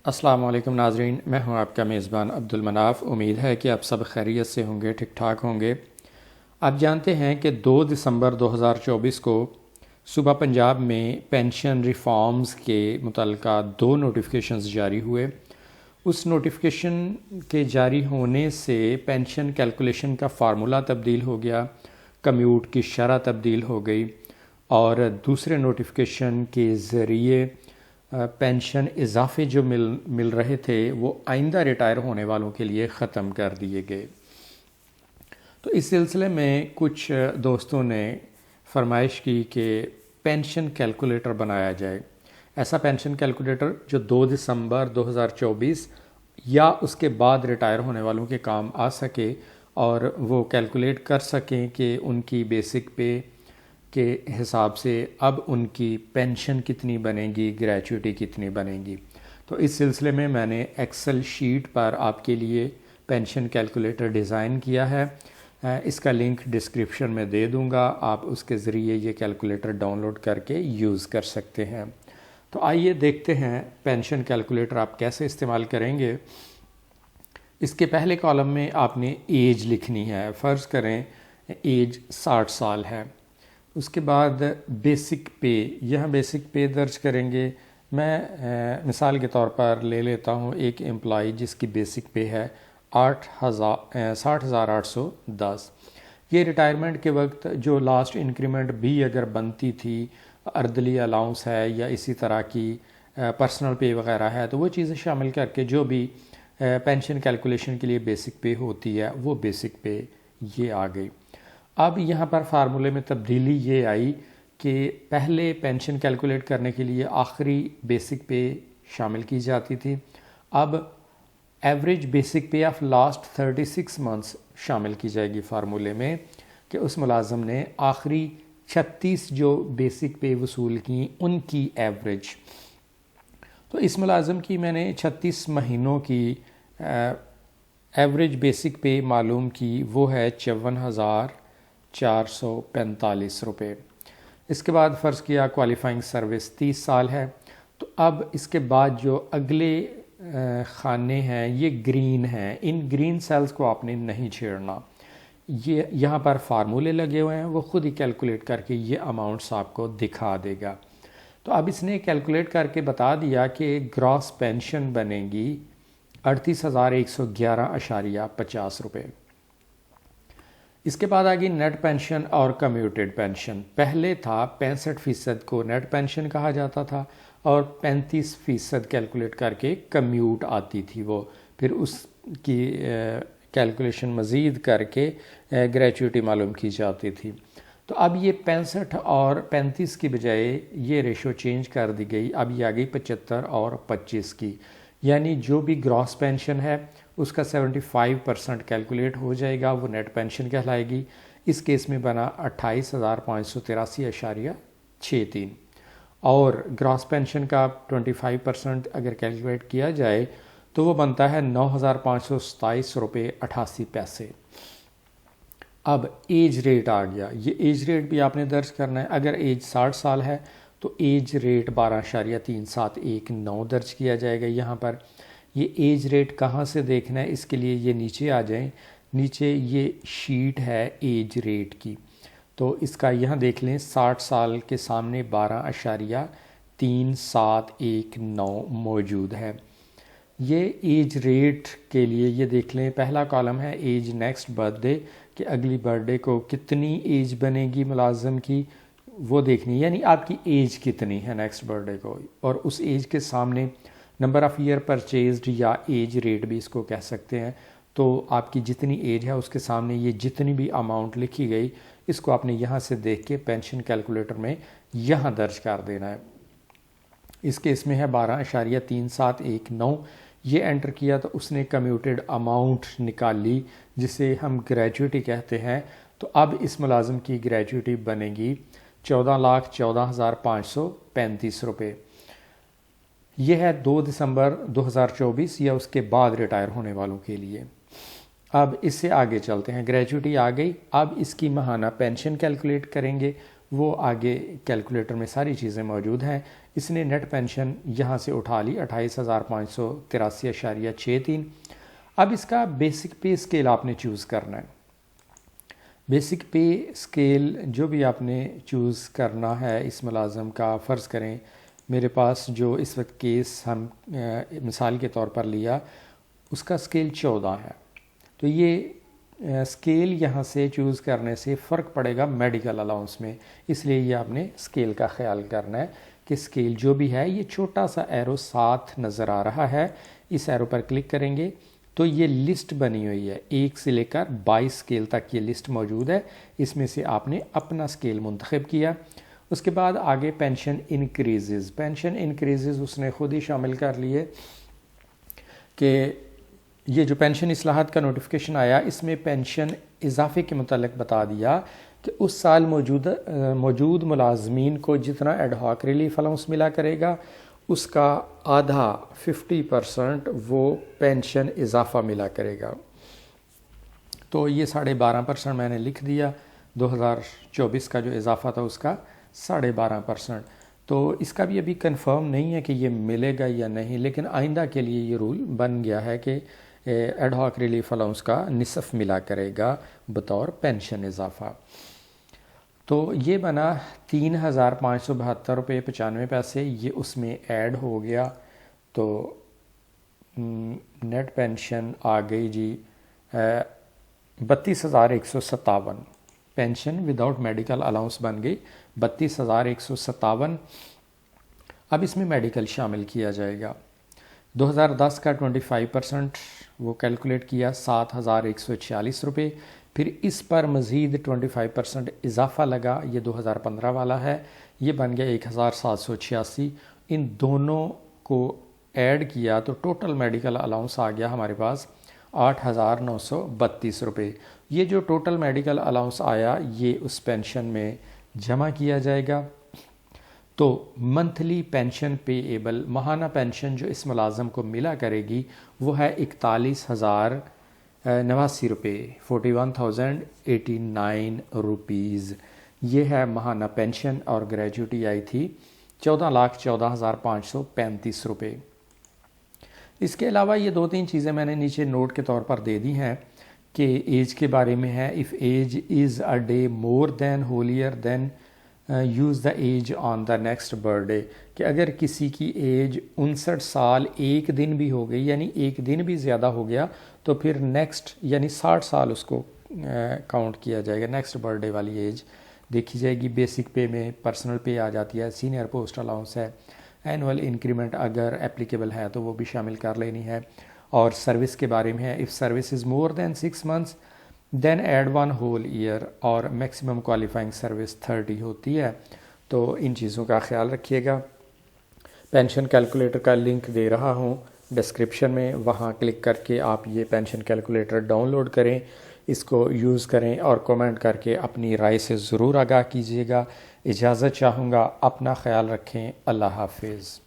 السلام علیکم ناظرین، میں ہوں آپ کا میزبان عبدالمناف۔ امید ہے کہ آپ سب خیریت سے ہوں گے، ٹھیک ٹھاک ہوں گے۔ آپ جانتے ہیں کہ 2 دسمبر 2024 کو صوبہ پنجاب میں پینشن ریفارمز کے متعلقہ 2 نوٹیفیکیشنز جاری ہوئے۔ اس نوٹیفیکیشن کے جاری ہونے سے پینشن کیلکولیشن کا فارمولہ تبدیل ہو گیا، کمیوٹ کی شرح تبدیل ہو گئی، اور دوسرے نوٹیفیکیشن کے ذریعے پینشن اضافے جو مل رہے تھے وہ آئندہ ریٹائر ہونے والوں کے لیے ختم کر دیے گئے۔ تو اس سلسلے میں کچھ دوستوں نے فرمائش کی کہ پینشن کیلکولیٹر بنایا جائے، ایسا پینشن کیلکولیٹر جو 2 دسمبر 2024 یا اس کے بعد ریٹائر ہونے والوں کے کام آ سکے، اور وہ کیلکولیٹ کر سکیں کہ ان کی بیسک پے کے حساب سے اب ان کی پینشن کتنی بنے گی، گریچوٹی کتنی بنے گی۔ تو اس سلسلے میں میں نے ایکسل شیٹ پر آپ کے لیے پینشن کیلکولیٹر ڈیزائن کیا ہے۔ اس کا لنک ڈسکرپشن میں دے دوں گا، آپ اس کے ذریعے یہ کیلکولیٹر ڈاؤن لوڈ کر کے یوز کر سکتے ہیں۔ تو آئیے دیکھتے ہیں پینشن کیلکولیٹر آپ کیسے استعمال کریں گے۔ اس کے پہلے کالم میں آپ نے ایج لکھنی ہے، فرض کریں ایج 60 سال ہے۔ اس کے بعد بیسک پے، یہاں بیسک پے درج کریں گے۔ میں مثال کے طور پر لے لیتا ہوں ایک امپلائی جس کی بیسک پے ہے 60,810۔ یہ ریٹائرمنٹ کے وقت جو لاسٹ انکریمنٹ بھی اگر بنتی تھی، اردلی الاؤنس ہے یا اسی طرح کی پرسنل پے وغیرہ ہے، تو وہ چیزیں شامل کر کے جو بھی پینشن کیلکولیشن کے لیے بیسک پے ہوتی ہے وہ بیسک پے یہ آ گئی۔ اب یہاں پر فارمولے میں تبدیلی یہ آئی کہ پہلے پینشن کیلکولیٹ کرنے کے لیے آخری بیسک پے شامل کی جاتی تھی، اب average basic pay off last 36 months شامل کی جائے گی فارمولے میں، کہ اس ملازم نے آخری 36 جو بیسک پے وصول کی ان کی ایوریج۔ تو اس ملازم کی میں نے 36 مہینوں کی ایوریج بیسک پے معلوم کی، وہ ہے 54,445 روپے۔ اس کے بعد فرض کیا کوالیفائنگ سروس 30 سال ہے۔ تو اب اس کے بعد جو اگلے خانے ہیں یہ گرین ہیں، ان گرین سیلز کو آپ نے نہیں چھیڑنا۔ یہ یہاں پر فارمولے لگے ہوئے ہیں، وہ خود ہی کیلکولیٹ کر کے یہ اماؤنٹس آپ کو دکھا دے گا۔ تو اب اس نے کیلکولیٹ کر کے بتا دیا کہ گراس پینشن بنے گی 38,111.50 روپے۔ اس کے بعد آگئی نیٹ پینشن اور کمیوٹیڈ پینشن۔ پہلے تھا 65% کو نیٹ پینشن کہا جاتا تھا، اور 35% کیلکولیٹ کر کے کمیوٹ آتی تھی، وہ پھر اس کی کیلکولیشن مزید کر کے گریچوٹی معلوم کی جاتی تھی۔ تو اب یہ 65 اور 35 کی بجائے یہ ریشو چینج کر دی گئی، اب یہ آ گئی 75 اور 25 کی، یعنی جو بھی گراس پینشن ہے اس کا 75% کیلکولیٹ ہو جائے گا، وہ نیٹ پینشن کہلائے گی۔ اس کیس میں بنا 28,583.63، اور گراس پینشن کا 25% اگر کیلکولیٹ کیا جائے تو وہ بنتا ہے 9,527 روپے 88 پیسے۔ اب ایج ریٹ آ گیا، یہ ایج ریٹ بھی آپ نے درج کرنا ہے۔ اگر ایج 60 سال ہے تو ایج ریٹ 12.3719 درج کیا جائے گا یہاں پر۔ یہ ایج ریٹ کہاں سے دیکھنا ہے، اس کے لیے یہ نیچے آ جائیں، نیچے یہ شیٹ ہے ایج ریٹ کی، تو اس کا یہاں دیکھ لیں 60 سال کے سامنے 12.3719 موجود ہے۔ یہ ایج ریٹ کے لیے یہ دیکھ لیں، پہلا کالم ہے ایج نیکسٹ برتھ ڈے، کہ اگلی برتھ ڈے کو کتنی ایج بنے گی ملازم کی، وہ دیکھنی، یعنی آپ کی ایج کتنی ہے نیکسٹ برتھ ڈے کو، اور اس ایج کے سامنے نمبر آف ایئر پرچیزڈ یا ایج ریٹ بھی اس کو کہہ سکتے ہیں۔ تو آپ کی جتنی ایج ہے اس کے سامنے یہ جتنی بھی اماؤنٹ لکھی گئی، اس کو آپ نے یہاں سے دیکھ کے پینشن کیلکولیٹر میں یہاں درج کر دینا ہے۔ اس کیس میں ہے 12.3719، یہ انٹر کیا تو اس نے کمیوٹیڈ اماؤنٹ نکال لی جسے ہم گریچوٹی کہتے ہیں۔ تو اب اس ملازم کی گریچوٹی بنے گی 14,14,535 روپے۔ یہ ہے 2 دسمبر 2024 یا اس کے بعد ریٹائر ہونے والوں کے لیے۔ اب اس سے آگے چلتے ہیں، گریچوٹی آ گئی، اب اس کی ماہانہ پینشن کیلکولیٹ کریں گے، وہ آگے کیلکولیٹر میں ساری چیزیں موجود ہیں۔ اس نے نیٹ پینشن یہاں سے اٹھا لی 28,583.63۔ اب اس کا بیسک پے اسکیل آپ نے چوز کرنا ہے۔ بیسک پے اسکیل جو بھی آپ نے چوز کرنا ہے اس ملازم کا، فرض کریں میرے پاس جو اس وقت کیس ہم مثال کے طور پر لیا اس کا اسکیل 14 ہے، تو یہ اسکیل یہاں سے چوز کرنے سے فرق پڑے گا میڈیکل الاؤنس میں، اس لیے یہ آپ نے اسکیل کا خیال کرنا ہے کہ اسکیل جو بھی ہے، یہ چھوٹا سا ایرو ساتھ نظر آ رہا ہے، اس ایرو پر کلک کریں گے تو یہ لسٹ بنی ہوئی ہے، 1 سے لے کر 22 اسکیل تک یہ لسٹ موجود ہے، اس میں سے آپ نے اپنا اسکیل منتخب کیا۔ اس کے بعد آگے پینشن انکریزز اس نے خود ہی شامل کر لیے کہ یہ جو پینشن اصلاحات کا نوٹیفیکیشن آیا اس میں پینشن اضافے کے متعلق بتا دیا کہ اس سال موجود ملازمین کو جتنا ایڈ ہاک ریلیف الاؤنس ملا کرے گا اس کا آدھا 50% وہ پینشن اضافہ ملا کرے گا، تو یہ 12.5% میں نے لکھ دیا۔ 2024 کا جو اضافہ تھا اس کا 12.5%، تو اس کا بھی ابھی کنفرم نہیں ہے کہ یہ ملے گا یا نہیں، لیکن آئندہ کے لیے یہ رول بن گیا ہے کہ ایڈ ہاک ریلیف الاؤنس کا نصف ملا کرے گا بطور پینشن اضافہ۔ تو یہ بنا 3,572.95، یہ اس میں ایڈ ہو گیا، تو نیٹ پینشن آ گئی جی 32,157، پینشن وداؤٹ میڈیکل الاؤنس بن گئی 32,157۔ اب اس میں میڈیکل شامل کیا جائے گا۔ 2010 کا 25% وہ کیلکولیٹ کیا 7,146 روپے، پھر اس پر مزید 25% اضافہ لگا، یہ 2015 والا ہے، یہ بن گیا 1,786۔ ان دونوں کو ایڈ کیا تو ٹوٹل میڈیکل الاؤنس آ گیا ہمارے پاس 8,932 روپے۔ یہ جو ٹوٹل میڈیکل الاؤنس آیا یہ اس پینشن میں جمع کیا جائے گا۔ تو منتھلی پینشن پے ایبل، ماہانہ پینشن جو اس ملازم کو ملا کرے گی وہ ہے 41,089 روپے، 41,089 روپیز، یہ ہے ماہانہ پینشن، اور گریجوٹی آئی تھی 14,14,535 روپے۔ اس کے علاوہ یہ 2-3 چیزیں میں نے نیچے نوٹ کے طور پر دے دی ہیں کہ ایج کے بارے میں ہے، if age is a day more than holier then use the age on the next birthday، کہ اگر کسی کی ایج 59 سال 1 دن بھی ہو گئی، یعنی 1 دن بھی زیادہ ہو گیا، تو پھر نیکسٹ یعنی 60 سال اس کو کاؤنٹ کیا جائے گا، نیکسٹ برتھ ڈے والی ایج دیکھی جائے گی۔ بیسک پے میں پرسنل پے آ جاتی ہے، سینئر پوسٹ الاؤنس ہے، اینول انکریمنٹ اگر اپلیکیبل ہے تو وہ بھی شامل کر لینی ہے، اور سروس کے بارے میں ہے if service is more than 6 months then add 1 whole year، اور میکسیمم کوالیفائنگ سروس 30 ہوتی ہے، تو ان چیزوں کا خیال رکھیے گا۔ پینشن کیلکولیٹر کا لنک دے رہا ہوں ڈسکرپشن میں، وہاں کلک کر کے آپ یہ پینشن کیلکولیٹر ڈاؤن لوڈ کریں، اس کو یوز کریں، اور کومنٹ کر کے اپنی رائے سے ضرور آگاہ کیجیے گا۔ اجازت چاہوں گا، اپنا خیال رکھیں، اللہ حافظ۔